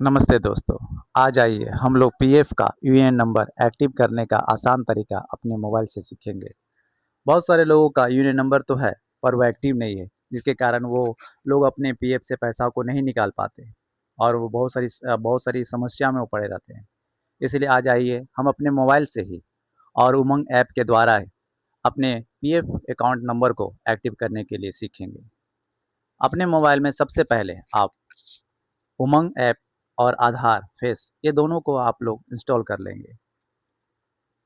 नमस्ते दोस्तों। आज आइए हम लोग पीएफ का यूएएन नंबर एक्टिव करने का आसान तरीका अपने मोबाइल से सीखेंगे। बहुत सारे लोगों का यूएएन नंबर तो है पर वो एक्टिव नहीं है, जिसके कारण वो लोग अपने पीएफ से पैसा को नहीं निकाल पाते और वो बहुत सारी समस्या में वो पड़े रहते हैं। इसलिए आज आइए हम अपने मोबाइल से ही और उमंग ऐप के द्वारा अपने पीएफ अकाउंट नंबर को एक्टिव करने के लिए सीखेंगे। अपने मोबाइल में सबसे पहले आप उमंग ऐप और आधार फेस ये दोनों को आप लोग इंस्टॉल कर लेंगे।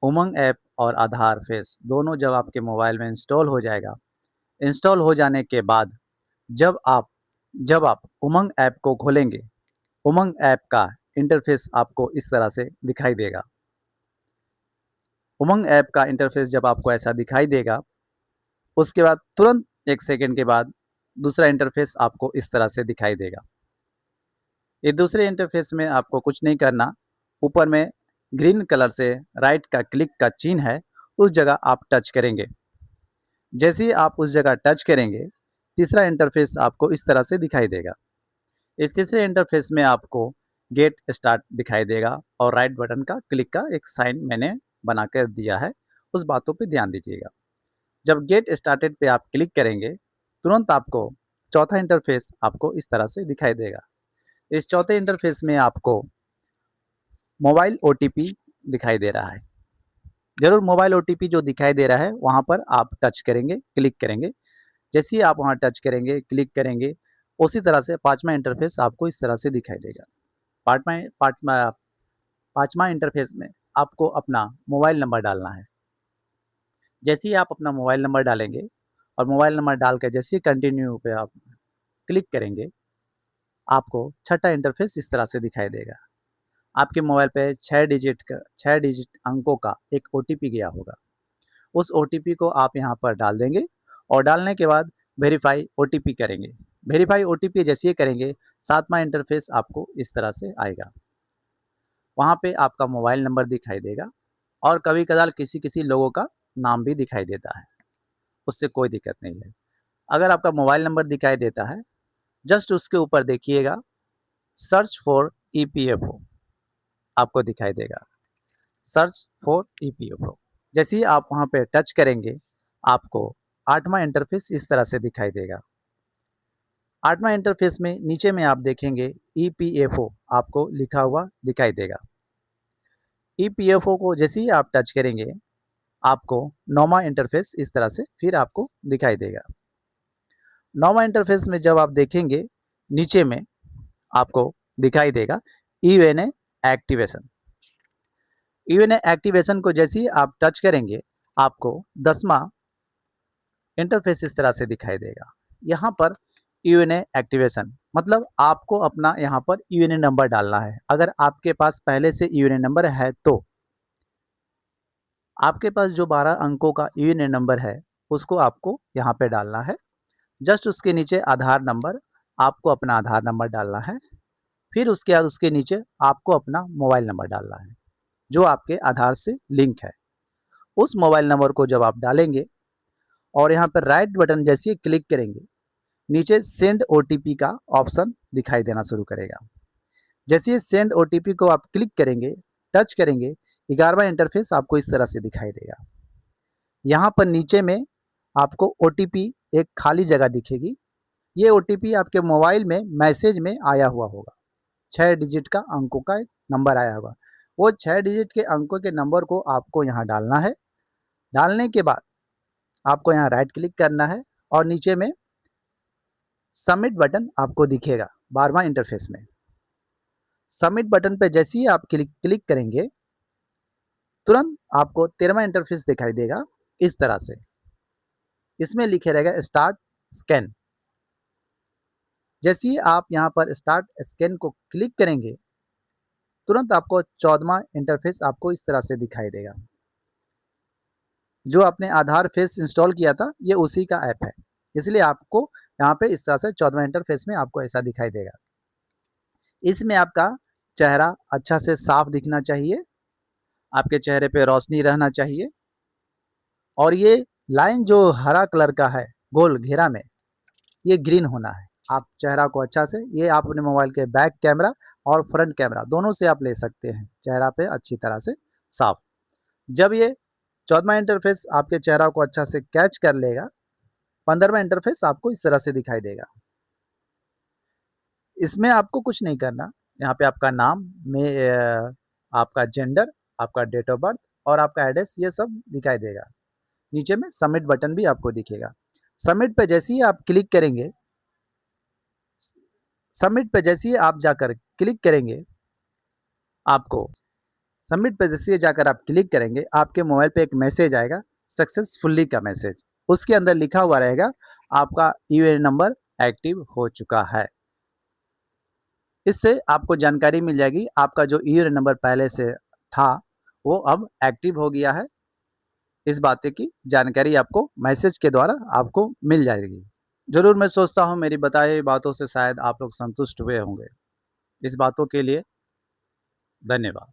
उमंग ऐप और आधार फेस दोनों जब आपके मोबाइल में इंस्टॉल हो जाएगा, इंस्टॉल हो जाने के बाद जब आप जब आप उमंग ऐप को खोलेंगे, उमंग ऐप का इंटरफेस आपको इस तरह से दिखाई देगा। उमंग ऐप का इंटरफेस जब आपको ऐसा दिखाई देगा, उसके बाद तुरंत 1 सेकंड के बाद दूसरा इंटरफेस आपको इस तरह से दिखाई देगा। ये दूसरे इंटरफेस में आपको कुछ नहीं करना, ऊपर में ग्रीन कलर से राइट का क्लिक का चिन्ह है, उस जगह आप टच करेंगे। जैसे ही आप उस जगह टच करेंगे, तीसरा इंटरफेस आपको इस तरह से दिखाई देगा। इस तीसरे इंटरफेस में आपको गेट स्टार्ट दिखाई देगा और राइट बटन का क्लिक का एक साइन मैंने बना कर दिया है, उस बातों पे ध्यान दीजिएगा। जब गेट स्टार्टेड पे आप क्लिक करेंगे, तुरंत आपको चौथा इंटरफेस आपको इस तरह से दिखाई देगा। इस चौथे इंटरफेस में आपको मोबाइल ओटीपी दिखाई दे रहा है। ज़रूर मोबाइल ओटीपी जो दिखाई दे रहा है, वहाँ पर आप टच करेंगे, क्लिक करेंगे। जैसे ही आप वहाँ टच करेंगे, क्लिक करेंगे, उसी तरह से पाँचवाँ इंटरफेस आपको इस तरह से दिखाई देगा। पाँचवाँ पाँचवाँ पाँचवाँ इंटरफेस में आपको अपना मोबाइल नंबर डालना है। जैसे ही आप अपना मोबाइल नंबर डालेंगे और मोबाइल नंबर डाल के जैसे ही कंटिन्यू पे आप क्लिक करेंगे, आपको छठा इंटरफेस इस तरह से दिखाई देगा। आपके मोबाइल पे 6 डिजिट अंकों का एक ओटीपी गया होगा। उस ओटीपी को आप यहाँ पर डाल देंगे और डालने के बाद वेरीफाई ओटीपी करेंगे। वेरीफाई ओटीपी जैसे ही करेंगे, सातवां इंटरफेस आपको इस तरह से आएगा। वहाँ पे आपका मोबाइल नंबर दिखाई देगा और कभी-कभार किसी-किसी लोगों का नाम भी दिखाई देता है। उससे कोई दिक्कत नहीं है। अगर आपका मोबाइल नंबर दिखाई देता है, जस्ट उसके ऊपर देखिएगा सर्च फॉर ईपीएफओ आपको दिखाई देगा। सर्च फॉर ईपीएफओ जैसे ही आप वहाँ पे टच करेंगे, आपको आठवां इंटरफेस इस तरह से दिखाई देगा। आठवां इंटरफेस में नीचे में आप देखेंगे ईपीएफओ आपको लिखा हुआ दिखाई देगा। ईपीएफओ को जैसे ही आप टच करेंगे, आपको नौवां इंटरफेस इस तरह से फिर आपको दिखाई देगा। नौवां इंटरफेस में जब आप देखेंगे, नीचे में आपको दिखाई देगा ईएनए एक्टिवेशन। ईएनए एक्टिवेशन को जैसे ही आप टच करेंगे, आपको 10वां इंटरफेस इस तरह से दिखाई देगा। यहाँ पर यूएनए एक्टिवेशन मतलब आपको अपना यहाँ पर यूएनए नंबर डालना है। अगर आपके पास पहले से यूएनए नंबर है तो आपके पास जो 12 अंकों का यूएनए नंबर है, उसको आपको यहाँ पे डालना है। जस्ट उसके नीचे आधार नंबर, आपको अपना आधार नंबर डालना है। फिर उसके बाद उसके नीचे आपको अपना मोबाइल नंबर डालना है, जो आपके आधार से लिंक है। उस मोबाइल नंबर को जब आप डालेंगे और यहाँ पर राइट बटन जैसे ही क्लिक करेंगे, नीचे सेंड ओटीपी का ऑप्शन दिखाई देना शुरू करेगा। जैसे ही सेंड ओटीपी को आप क्लिक करेंगे, टच करेंगे, 11वां इंटरफेस आपको इस तरह से दिखाई देगा। यहाँ पर नीचे में आपको ओटीपी एक खाली जगह दिखेगी। ये ओटीपी आपके मोबाइल में मैसेज में आया हुआ होगा। 6 डिजिट का अंकों का एक नंबर आया होगा। वो 6 डिजिट के अंकों के नंबर को आपको यहाँ डालना है। डालने के बाद आपको यहाँ राइट क्लिक करना है और नीचे में सबमिट बटन आपको दिखेगा 12वां इंटरफेस में। सबमिट बटन पे जैसे ही आप क्लिक करेंगे, तुरंत आपको 13वां इंटरफेस दिखाई देगा इस तरह से। इसमें लिखे रहेगा स्टार्ट स्कैन। जैसे ही आप यहाँ पर स्टार्ट स्कैन को क्लिक करेंगे, तुरंत आपको 14वां इंटरफेस आपको इस तरह से दिखाई देगा। जो आपने आधार फेस इंस्टॉल किया था, ये उसी का ऐप है, इसलिए आपको यहाँ पे इस तरह से 14वां इंटरफेस में आपको ऐसा दिखाई देगा। इसमें आपका चेहरा अच्छा से साफ दिखना चाहिए, आपके चेहरे पे रोशनी रहना चाहिए और ये लाइन जो हरा कलर का है गोल घेरा में, ये ग्रीन होना है। आप चेहरा को अच्छा से, ये आप अपने मोबाइल के बैक कैमरा और फ्रंट कैमरा दोनों से आप ले सकते हैं चेहरा पे अच्छी तरह से साफ। जब ये 14वां इंटरफेस आपके चेहरा को अच्छा से कैच कर लेगा, 15वां इंटरफेस आपको इस तरह से दिखाई देगा। इसमें आपको कुछ नहीं करना, यहाँ पे आपका नाम में आपका जेंडर, आपका डेट ऑफ बर्थ और आपका एड्रेस ये सब दिखाई देगा। नीचे में सबमिट बटन भी आपको दिखेगा। सबमिट पे जैसे ही आप क्लिक करेंगे, सबमिट पे जैसे ही आप जाकर क्लिक करेंगे, आपको सबमिट पे जैसे ही जाकर आप क्लिक करेंगे, आपके मोबाइल पे एक मैसेज आएगा, सक्सेसफुली का मैसेज। उसके अंदर लिखा हुआ रहेगा आपका यूएएन नंबर एक्टिव हो चुका है। इससे आपको जानकारी मिल जाएगी आपका जो यूएएन नंबर पहले से था वो अब एक्टिव हो गया है। इस बात की जानकारी आपको मैसेज के द्वारा आपको मिल जाएगी। ज़रूर मैं सोचता हूँ मेरी बताई हुई बातों से शायद आप लोग संतुष्ट हुए होंगे। इस बातों के लिए धन्यवाद।